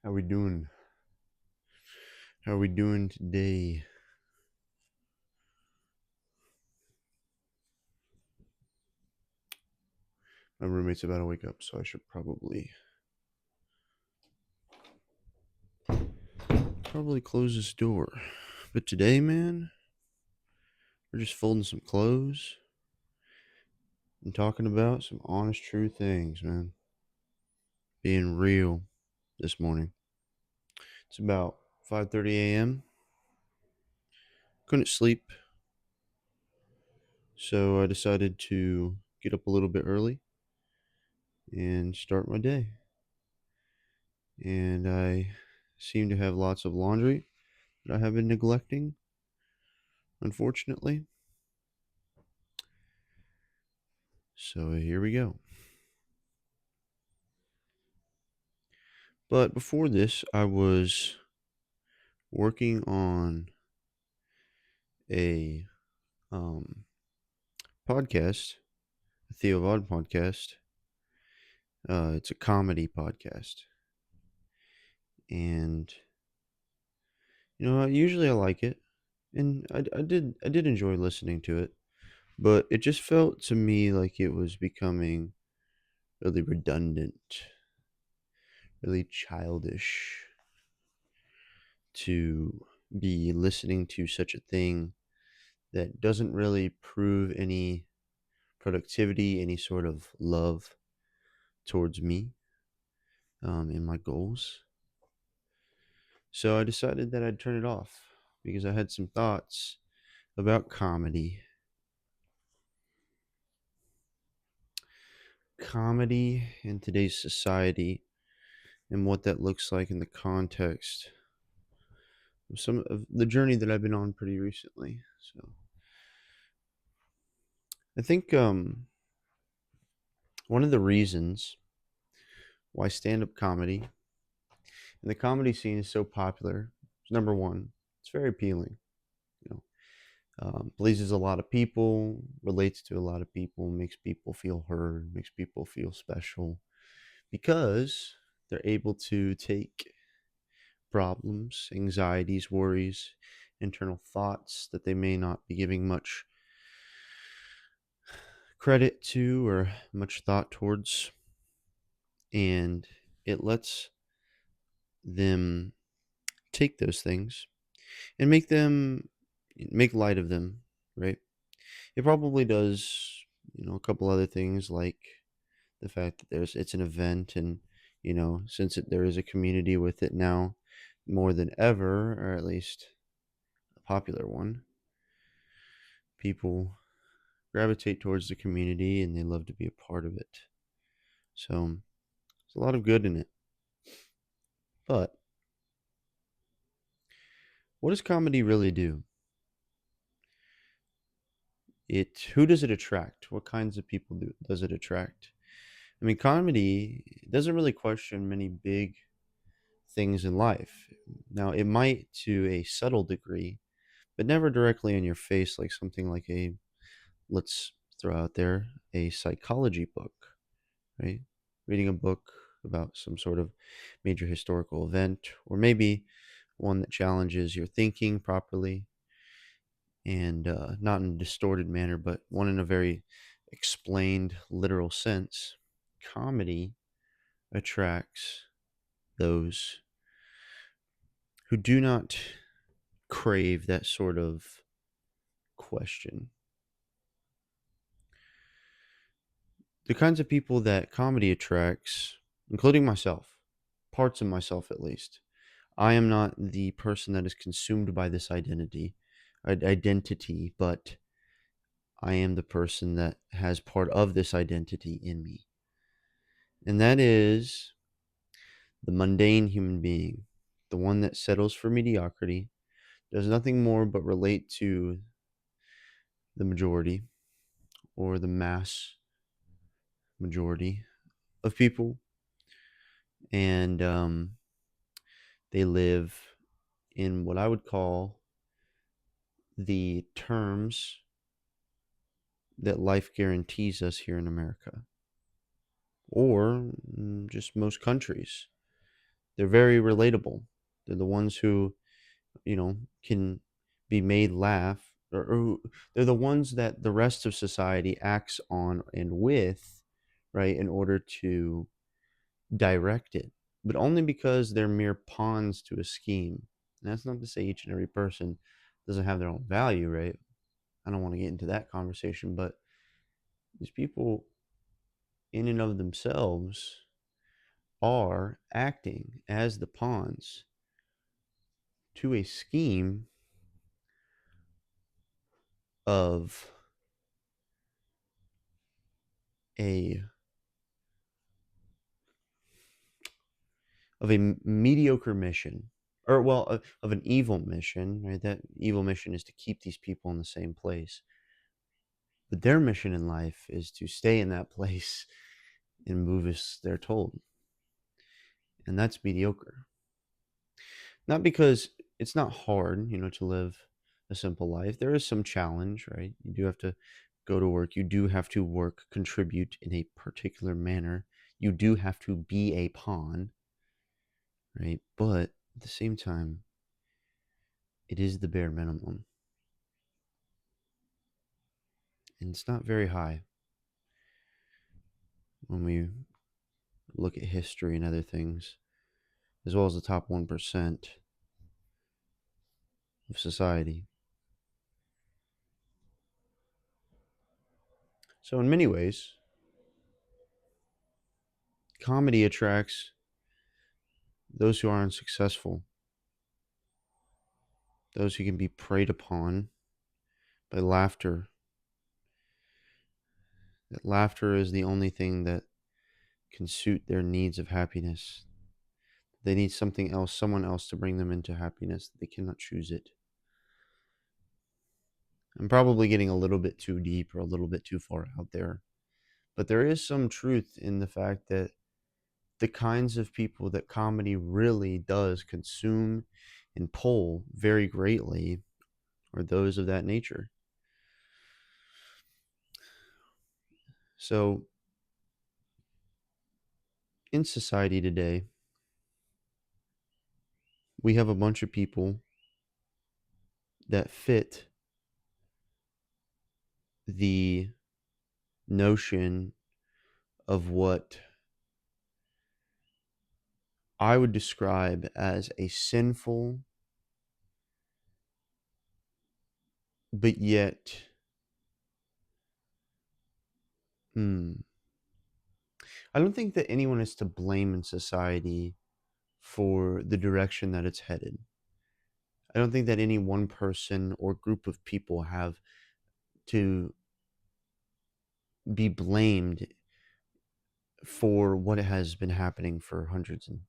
How we doing? How we doing today? My roommate's about to wake up, so I should probably close this door. But today, man, we're just folding some clothes and talking about some honest, true things, man. Being real this morning. It's about 5:30 a.m. Couldn't sleep, so I decided to get up a little bit early and start my day. And I seem to have lots of laundry that I have been neglecting, unfortunately. So here we go. But before this, I was working on a um, podcast, a Theo Vaughn podcast. It's a comedy podcast, and usually I like it, and I did enjoy listening to it, but it just felt to me like it was becoming really redundant, really childish to be listening to such a thing that doesn't really prove any productivity, any sort of love towards me and my goals. So I decided that I'd turn it off because I had some thoughts about comedy. Comedy in today's society and what that looks like in the context of some of the journey that I've been on pretty recently. So I think one of the reasons why stand-up comedy and the comedy scene is so popular is number one, it's very appealing. You know, pleases a lot of people, relates to a lot of people, makes people feel heard, makes people feel special because they're able to take problems, anxieties, worries, internal thoughts that they may not be giving much credit to or much thought towards, and it lets them take those things and make light of them, right? It probably does, a couple other things like the fact that it's an event, and since there is a community with it now more than ever, or at least a popular one, people gravitate towards the community and they love to be a part of it. So there's a lot of good in it. But what does comedy really do? Who does it attract? What kinds of people does it attract? I mean, comedy doesn't really question many big things in life. Now, it might to a subtle degree, but never directly in your face, like something like let's throw out there, a psychology book, right? Reading a book about some sort of major historical event, or maybe one that challenges your thinking properly and not in a distorted manner, but one in a very explained, literal sense. Comedy attracts those who do not crave that sort of question. The kinds of people that comedy attracts, including myself, parts of myself at least. I am not the person that is consumed by this identity, but I am the person that has part of this identity in me. And that is the mundane human being, the one that settles for mediocrity, does nothing more but relate to the majority or the mass majority of people, and they live in what I would call the terms that life guarantees us here in America, or just most countries. They're very relatable. They're the ones who, can be made laugh, they're the ones that the rest of society acts on and with, right, in order to direct it, but only because they're mere pawns to a scheme. And that's not to say each and every person doesn't have their own value, right? I don't want to get into that conversation, but these people, in and of themselves, are acting as the pawns to a scheme of a mediocre mission, or well, of an evil mission, right? That evil mission is to keep these people in the same place, but their mission in life is to stay in that place and move as they're told, and that's mediocre. Not because it's not hard, to live a simple life. There is some challenge, right? You do have to go to work. You do have to work, contribute in a particular manner. You do have to be a pawn, right? But at the same time, it is the bare minimum. And it's not very high when we look at history and other things, as well as the top 1% of society. So, in many ways, comedy attracts those who aren't successful, those who can be preyed upon by laughter. That laughter is the only thing that can suit their needs of happiness. They need something else, someone else to bring them into happiness. They cannot choose it. I'm probably getting a little bit too deep or a little bit too far out there, but there is some truth in the fact that the kinds of people that comedy really does consume and pull very greatly are those of that nature. So, in society today, we have a bunch of people that fit the notion of what I would describe as a sinful, but yet, I don't think that anyone is to blame in society for the direction that it's headed. I don't think that any one person or group of people have to be blamed for what has been happening for hundreds and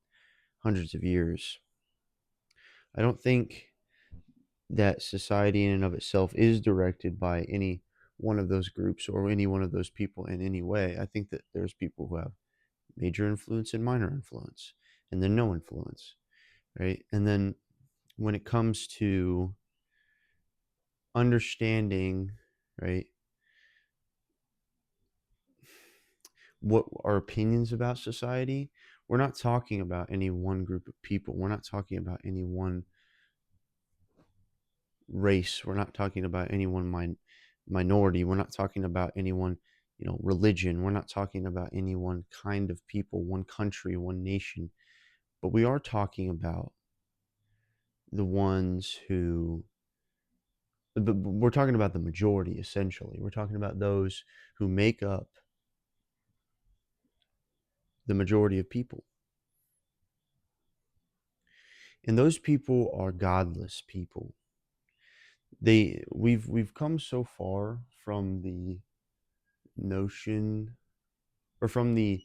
hundreds of years. I don't think that society in and of itself is directed by any one of those groups or any one of those people in any way. I think that there's people who have major influence and minor influence, and then no influence, right? And then when it comes to understanding, right, what our opinions about society, we're not talking about any one group of people. We're not talking about any one race. We're not talking about any one minority. We're not talking about any one, religion. We're not talking about any one kind of people, one country, one nation. But we are talking about the ones who, but we're talking about the majority, essentially. We're talking about those who make up the majority of people. And those people are godless people. We've come so far from the notion, or from the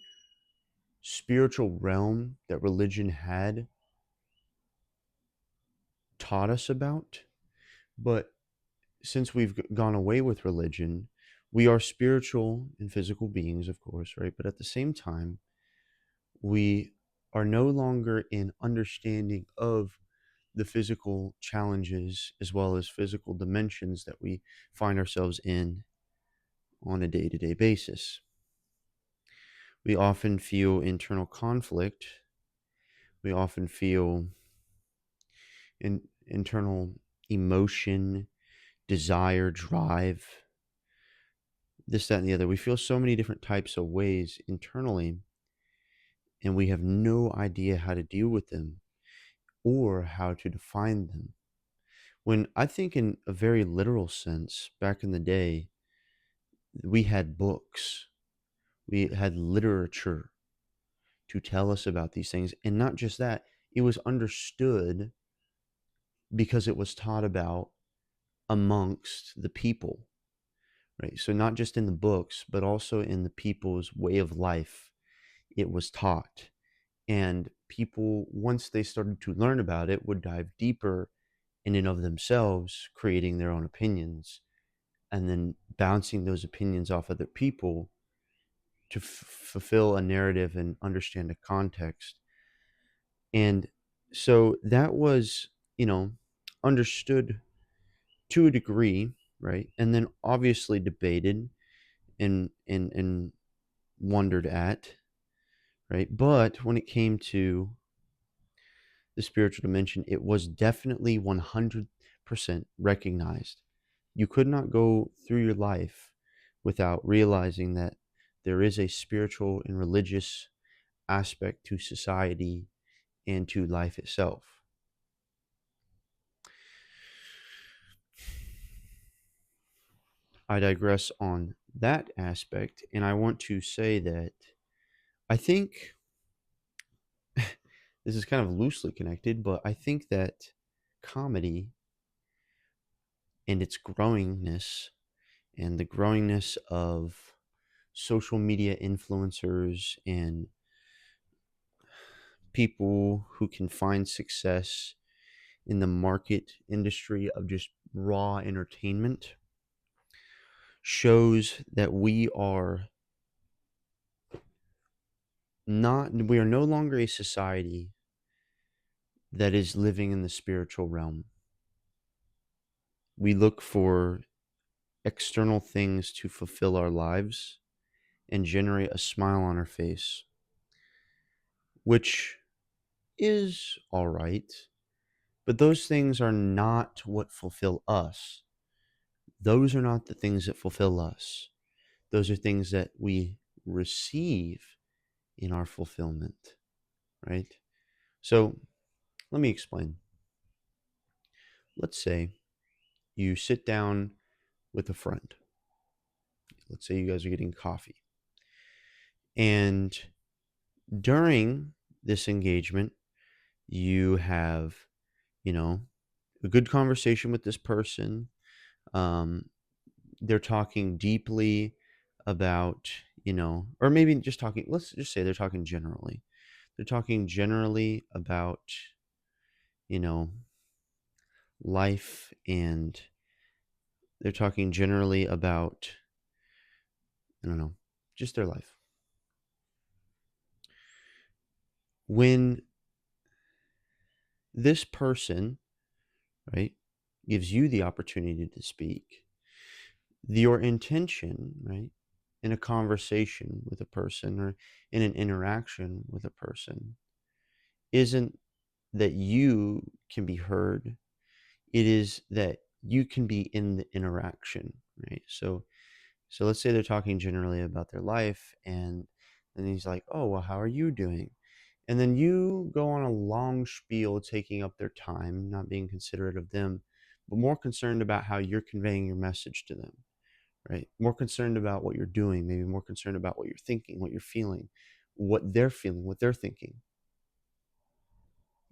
spiritual realm that religion had taught us about. But since we've gone away with religion, we are spiritual and physical beings, of course, right? But at the same time, we are no longer in understanding of the physical challenges as well as physical dimensions that we find ourselves in on a day-to-day basis. We often feel internal conflict We often feel internal emotion, desire, drive, this, that, and the other. We feel so many different types of ways internally, and we have no idea how to deal with them or how to define them. When I think, in a very literal sense, back in the day, we had books, we had literature to tell us about these things. And not just that, it was understood because it was taught about amongst the people, right? So, not just in the books, but also in the people's way of life, it was taught. And people, once they started to learn about it, would dive deeper in and of themselves, creating their own opinions and then bouncing those opinions off other people to fulfill a narrative and understand a context. And so that was, you know, understood to a degree, right? And then obviously debated and wondered at, right? But when it came to the spiritual dimension, it was definitely 100% recognized. You could not go through your life without realizing that there is a spiritual and religious aspect to society and to life itself. I digress on that aspect, and I want to say that I think this is kind of loosely connected, but I think that comedy and its growingness and the growingness of social media influencers and people who can find success in the market industry of just raw entertainment shows that we are no longer a society that is living in the spiritual realm. We look for external things to fulfill our lives and generate a smile on our face, which is all right, but those things are not what fulfill us. Those are not the things that fulfill us. Those are things that we receive in our fulfillment, right? So let me explain. Let's say you sit down with a friend. Let's say you guys are getting coffee. And during this engagement, you have, you know, a good conversation with this person. Um, they're talking deeply about, or maybe just talking, let's just say they're talking generally. They're talking generally about, you know, life, and they're talking generally about, I don't know, just their life. When this person, right, gives you the opportunity to speak, your intention, right, in a conversation with a person or in an interaction with a person isn't that you can be heard. It is that you can be in the interaction, right? So let's say they're talking generally about their life, and then he's like, "Oh, well, how are you doing?" And then you go on a long spiel, taking up their time, not being considerate of them, but more concerned about how you're conveying your message to them, right? More concerned about what you're doing, maybe more concerned about what you're thinking, what you're feeling, what they're thinking.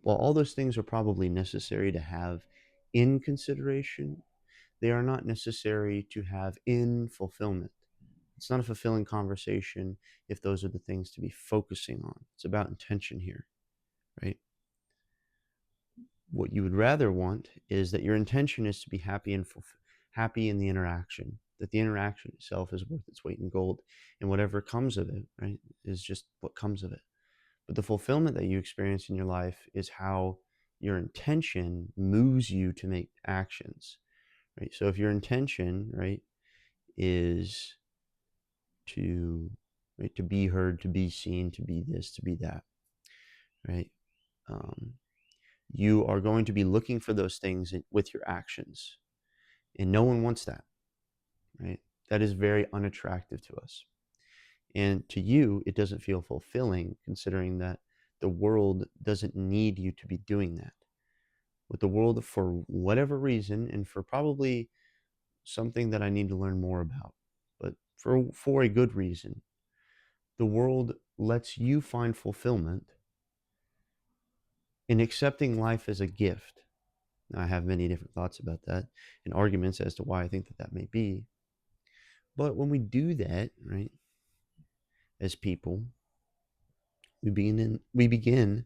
While all those things are probably necessary to have in consideration, they are not necessary to have in fulfillment. It's not a fulfilling conversation if those are the things to be focusing on. It's about intention here, right? What you would rather want is that your intention is to be happy and happy in the interaction, that the interaction itself is worth its weight in gold, and whatever comes of it, right, is just what comes of it. But the fulfillment that you experience in your life is how your intention moves you to make actions, right? So if your intention, right, is to, right, to be heard, to be seen, to be this, to be that, right? Um, you are going to be looking for those things with your actions. And no one wants that, right? That is very unattractive to us. And to you, it doesn't feel fulfilling, considering that the world doesn't need you to be doing that. With the world, for whatever reason, and for probably something that I need to learn more about, but for a good reason, the world lets you find fulfillment in accepting life as a gift. Now, I have many different thoughts about that and arguments as to why I think that that may be. But when we do that, right, as people, we begin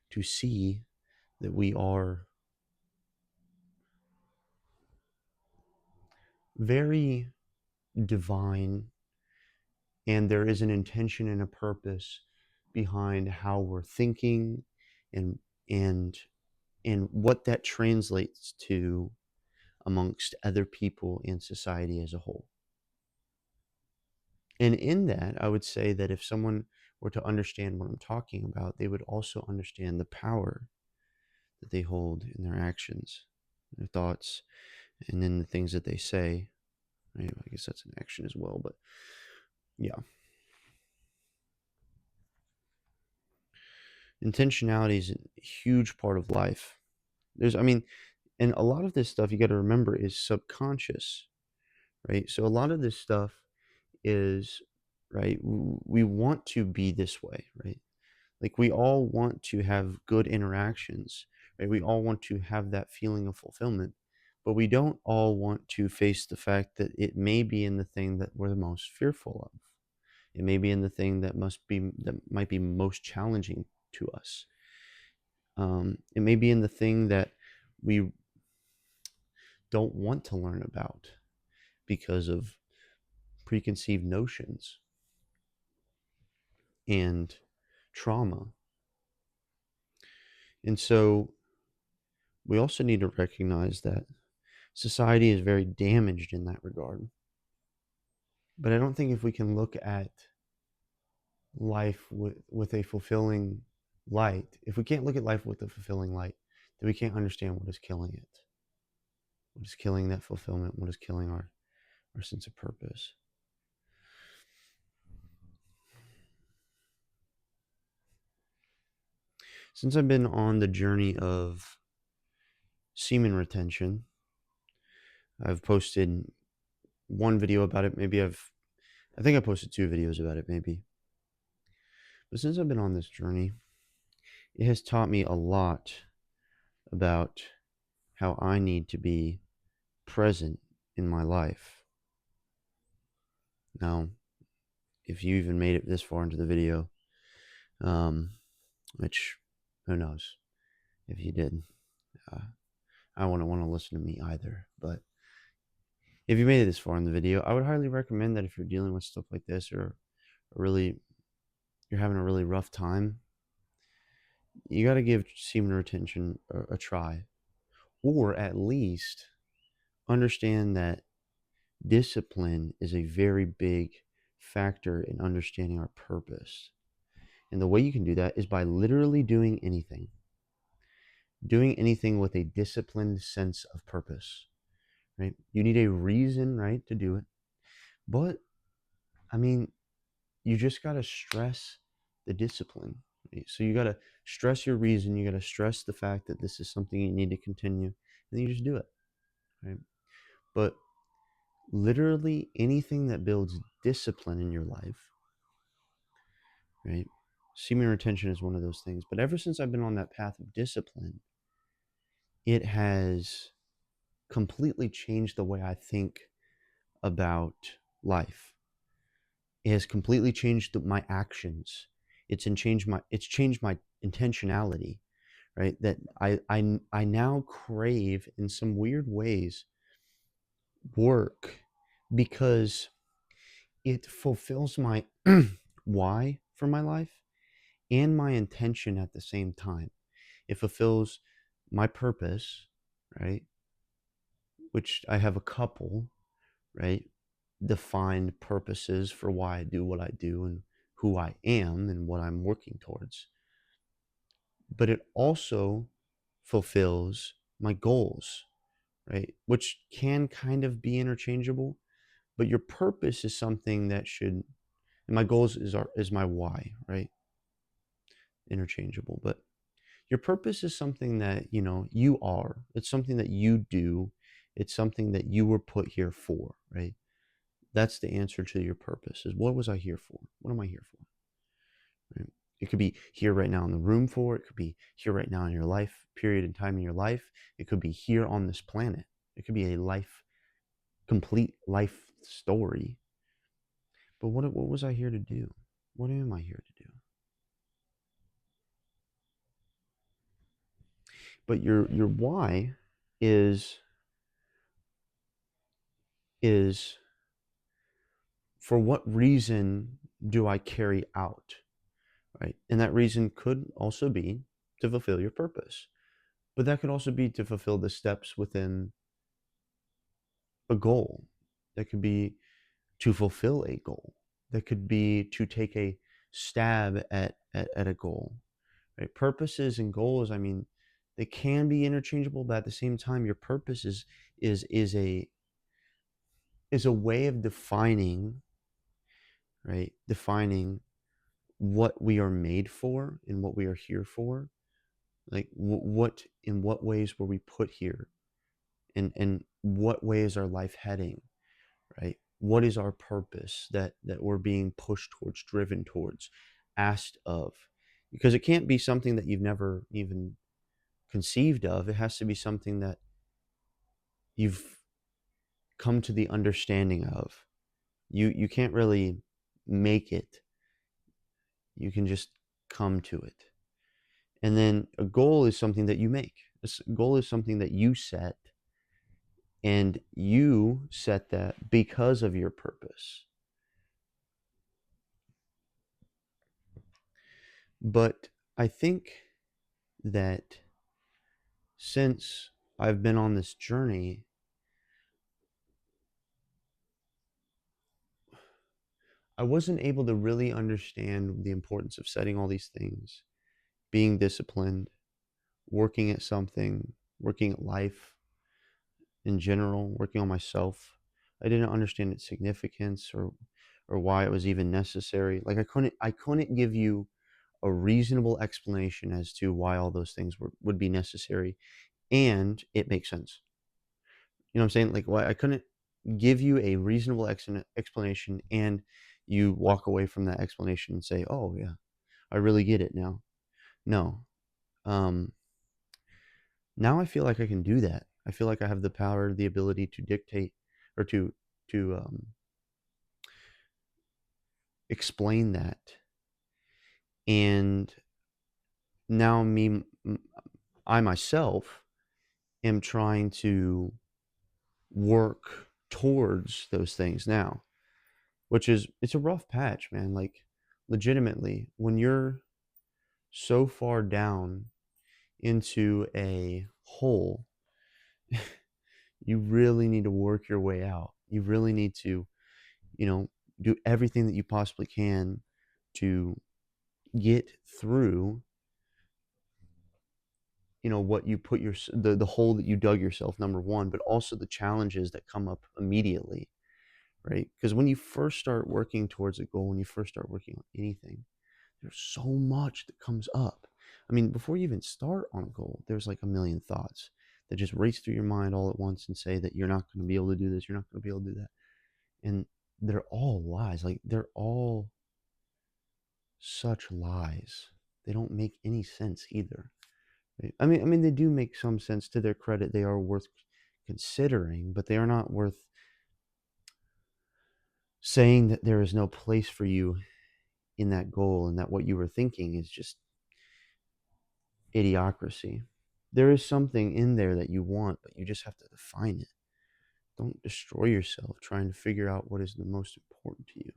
to see that we are very divine, and there is an intention and a purpose behind how we're thinking, and and and what that translates to amongst other people in society as a whole. And in that, I would say that if someone were to understand what I'm talking about, they would also understand the power that they hold in their actions, their thoughts, and in the things that they say. Right? I guess that's an action as well, but yeah. Intentionality is a huge part of life. And a lot of this stuff you got to remember is subconscious, right? So a lot of this stuff is, right, we want to be this way, right? Like we all want to have good interactions, right? We all want to have that feeling of fulfillment, but we don't all want to face the fact that it may be in the thing that we're the most fearful of. It may be in the thing that might be most challenging to us. It may be in the thing that we don't want to learn about because of preconceived notions and trauma. And so we also need to recognize that society is very damaged in that regard. But I don't think if we can look at life with a fulfilling light, if we can't look at life with a fulfilling light, then we can't understand what is killing it. What is killing that fulfillment? What is killing our sense of purpose? Since I've been on the journey of semen retention, I've posted one video about it. I think I posted 2 videos about it, maybe. But since I've been on this journey, it has taught me a lot about how I need to be present in my life. Now, if you even made it this far into the video, which who knows if you did, I wouldn't want to listen to me either. But if you made it this far in the video, I would highly recommend that if you're dealing with stuff like this, or really you're having a really rough time, you got to give semen retention a try, or at least understand that discipline is a very big factor in understanding our purpose. And the way you can do that is by literally doing anything with a disciplined sense of purpose, right? You need a reason, right, to do it. But, I mean, you just got to stress the discipline. Right? So you got to stress your reason. You got to stress the fact that this is something you need to continue. And then you just do it, right? But literally anything that builds discipline in your life, right? Semen retention is one of those things. But ever since I've been on that path of discipline, it has completely changed the way I think about life. It has completely changed my actions. It's changed my intentionality, right? That I now crave, in some weird ways, work, because it fulfills my why for my life and my intention at the same time. It fulfills my purpose, right? Which I have a couple, right? Defined purposes for why I do what I do and who I am and what I'm working towards. but it also fulfills my goals, right? Which can kind of be interchangeable, but your purpose is something that should, and my goals is my why, right? Interchangeable, but your purpose is something that, you are. It's something that you do. It's something that you were put here for, right? That's the answer to your purpose is, what was I here for? What am I here for? Right? It could be here right now in the room for, it could be here right now in your life, period in time in your life. It could be here on this planet. It could be a complete life story. But what was I here to do? What am I here to do? But your why is is for what reason do I carry out, right? And that reason could also be to fulfill your purpose, but that could also be to fulfill the steps within a goal. That could be to fulfill a goal. That could be to take a stab at a goal, right? Purposes and goals, I mean, they can be interchangeable, but at the same time, your purpose is is a is a way of defining, right? Defining what we are made for and what we are here for. Like what in what ways were we put here, and what way is our life heading, right? What is our purpose that we're being pushed towards, driven towards, asked of? Because it can't be something that you've never even conceived of. It has to be something that you've come to the understanding of. You can't really make it. You can just come to it. And then a goal is something that you make. A goal is something that you set, and you set that because of your purpose. But I think that since I've been on this journey, I wasn't able to really understand the importance of setting all these things, being disciplined, working at something, working at life in general, working on myself. I didn't understand its significance or why it was even necessary. Like I couldn't give you a reasonable explanation as to why all those things would be necessary, and it makes sense. You know what I'm saying? Like, why I couldn't give you a reasonable explanation, and you walk away from that explanation and say, "Oh yeah, I really get it now." No. Um, Now I feel like I can do that. I feel like I have the power, the ability to dictate or to explain that. And now I myself am trying to work towards those things now, which is, it's a rough patch, man. Like, legitimately, when you're so far down into a hole, you really need to work your way out. You really need to, you know, do everything that you possibly can to get through, what you put the hole that you dug yourself, number one, but also the challenges that come up immediately, right? Because when you first start working towards a goal, when you first start working on anything, there's so much that comes up. I mean, before you even start on a goal, there's like a million thoughts that just race through your mind all at once and say that you're not going to be able to do this, you're not going to be able to do that. And they're all lies. Like, they're all such lies. They don't make any sense either. Right? I mean, they do make some sense. To their credit, they are worth considering, but they are not worth saying that there is no place for you in that goal, and that what you were thinking is just idiocracy. There is something in there that you want, but you just have to define it. Don't destroy yourself trying to figure out what is the most important to you.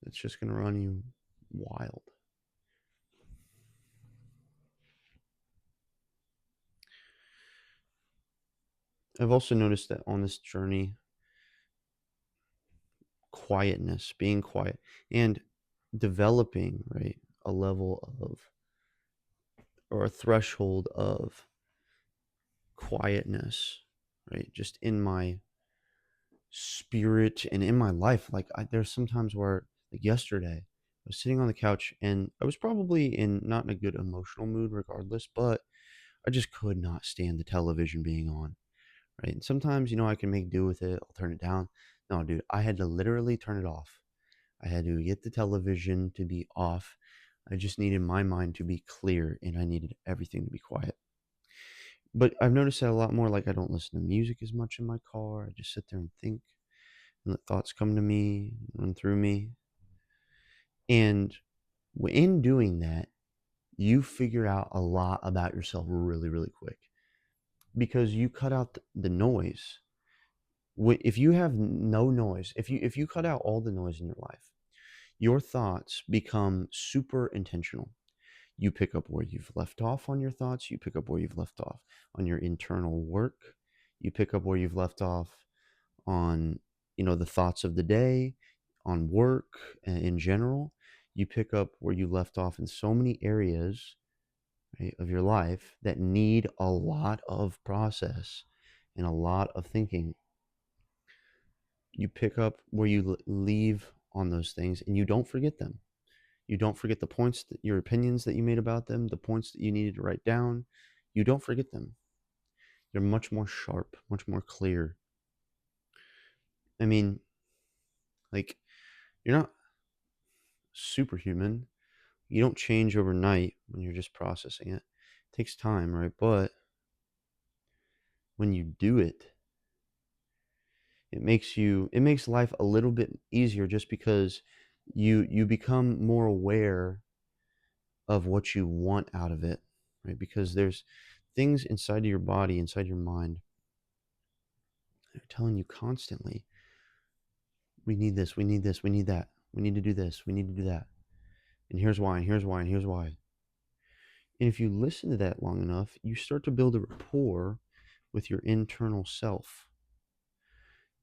It's just going to run you wild. I've also noticed that on this journey, quietness, being quiet, and developing, right? a level of, or a threshold of quietness, right? Just in my spirit and in my life. Like there's sometimes where, like yesterday, I was sitting on the couch and I was probably in not in a good emotional mood regardless, but I just could not stand the television being on, right? And sometimes, I can make do with it. I'll turn it down. No, dude, I had to literally turn it off. I had to get the television to be off. I just needed my mind to be clear and I needed everything to be quiet. But I've noticed that a lot more. Like, I don't listen to music as much in my car. I just sit there and think and let thoughts come to me, run through me. And in doing that, you figure out a lot about yourself really, really quick because you cut out the noise. If you have no noise, if you cut out all the noise in your life, your thoughts become super intentional. You pick up where you've left off on your thoughts. You pick up where you've left off on your internal work. You pick up where you've left off on, the thoughts of the day, on work in general. You pick up where you left off in so many areas, right, of your life that need a lot of process and a lot of thinking. You pick up where you leave on those things and you don't forget them. You don't forget the points, your opinions that you made about them, the points that you needed to write down. You don't forget them. They're much more sharp, much more clear. I mean, like, you're not superhuman. You don't change overnight when you're just processing it. It takes time, right? But when you do it, it makes life a little bit easier just because you become more aware of what you want out of it, right? Because there's things inside of your body, inside your mind, they're telling you constantly, we need this, we need this, we need that, we need to do this, we need to do that. And here's why, and here's why, and here's why. And if you listen to that long enough, you start to build a rapport with your internal self.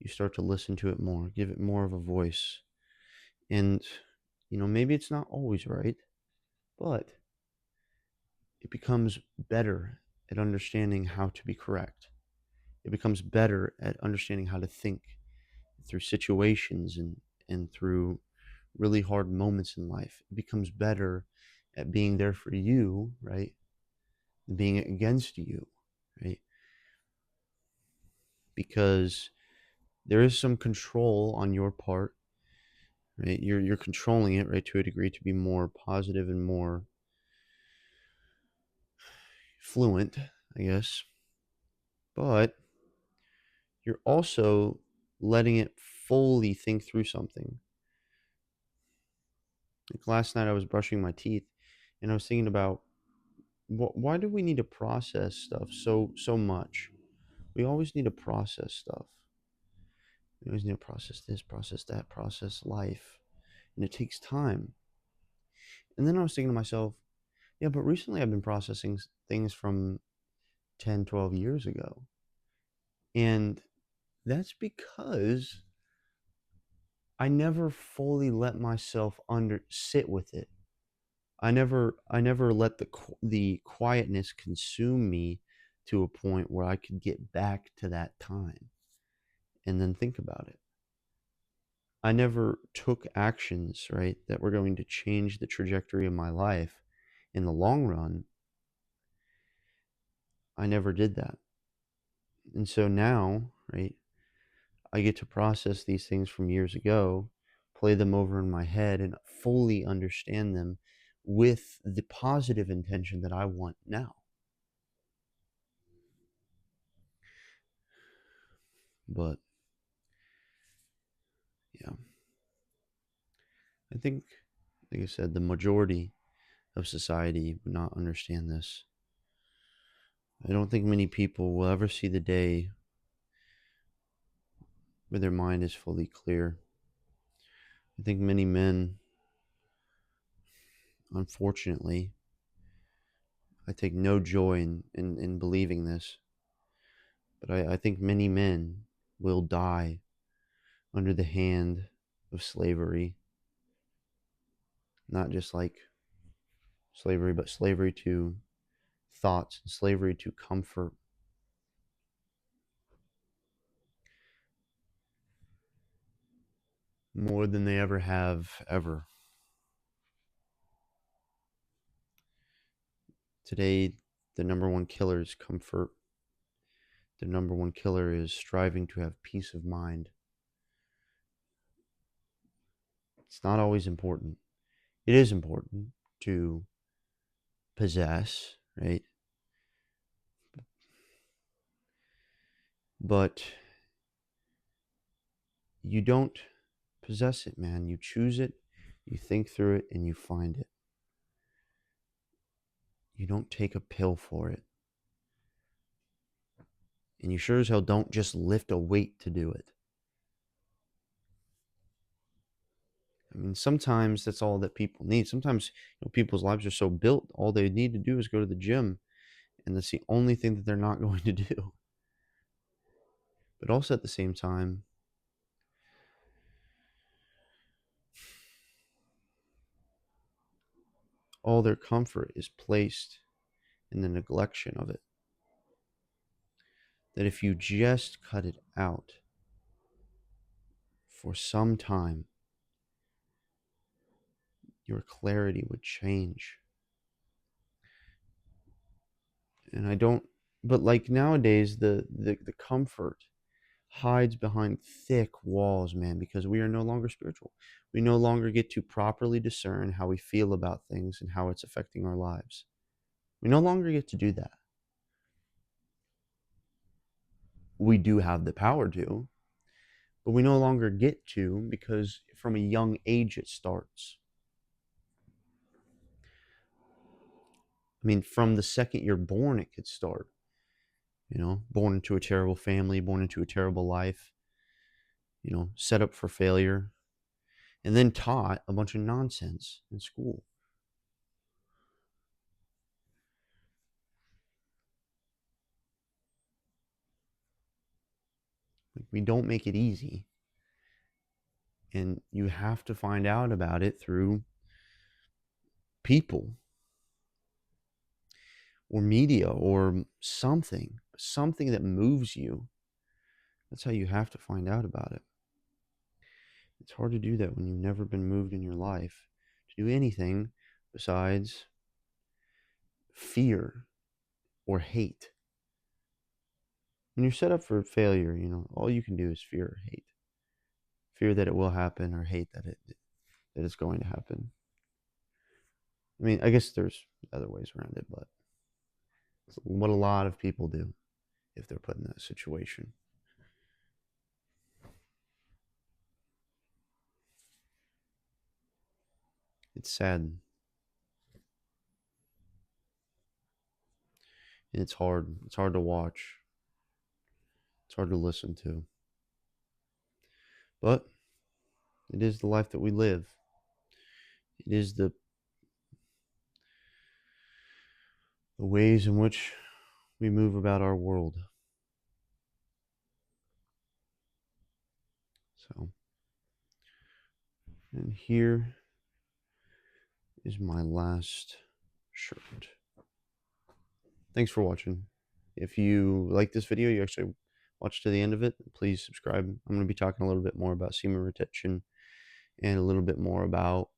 You start to listen to it more, give it more of a voice. And, maybe it's not always right, but it becomes better at understanding how to be correct. It becomes better at understanding how to think through situations and through really hard moments in life. It becomes better at being there for you, right? And being against you, right? Because there is some control on your part, right? You're controlling it, right, to a degree to be more positive and more fluent, I guess. But you're also letting it fully think through something. Like last night I was brushing my teeth and I was thinking about why do we need to process stuff so much? We always need to process stuff. We always need to process this, process that, process life. And it takes time. And then I was thinking to myself, yeah, but recently I've been processing things from 10, 12 years ago. And that's because I never fully let myself sit with it. I never let the quietness consume me to a point where I could get back to that time and then think about it. I never took actions, right, that were going to change the trajectory of my life in the long run. I never did that. And so now, right, I get to process these things from years ago, play them over in my head, and fully understand them with the positive intention that I want now. But yeah, I think, like I said, the majority of society would not understand this. I don't think many people will ever see the day where their mind is fully clear. I think many men, unfortunately, I take no joy in believing this, but I think many men will die under the hand of slavery. Not just like slavery, but slavery to thoughts, and slavery to comfort. More than they ever have, ever. Today, the number one killer is comfort. The number one killer is striving to have peace of mind. It's not always important. It is important to possess, right? But you don't possess it, man. You choose it, you think through it, and you find it. You don't take a pill for it. And you sure as hell don't just lift a weight to do it. I mean, sometimes that's all that people need. Sometimes, people's lives are so built, all they need to do is go to the gym, and that's the only thing that they're not going to do. But also at the same time, all their comfort is placed in the neglection of it. That if you just cut it out for some time, your clarity would change. And I don't, but like nowadays, the comfort hides behind thick walls, man, because we are no longer spiritual. We no longer get to properly discern how we feel about things and how it's affecting our lives. We no longer get to do that. We do have the power to, but we no longer get to because from a young age it starts. I mean, from the second you're born, it could start. Born into a terrible family, born into a terrible life, set up for failure, and then taught a bunch of nonsense in school. Like, we don't make it easy. And you have to find out about it through people or media or something that moves you. That's how you have to find out about it. It's hard to do that when you've never been moved in your life to do anything besides fear or hate. When you're set up for failure, all you can do is fear or hate. Fear that it will happen, or hate that it's going to happen. I mean, I guess there's other ways around it, but it's what a lot of people do if they're put in that situation. It's sad. And it's hard. It's hard to watch. It's hard to listen to. But it is the life that we live. It is the ways in which we move about our world. So, and here is my last shirt. Thanks for watching. If you like this video, you actually watch to the end of it, please subscribe. I'm going to be talking a little bit more about semen retention and a little bit more about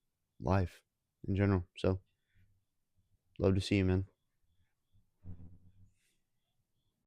life in general. So, love to see you, man.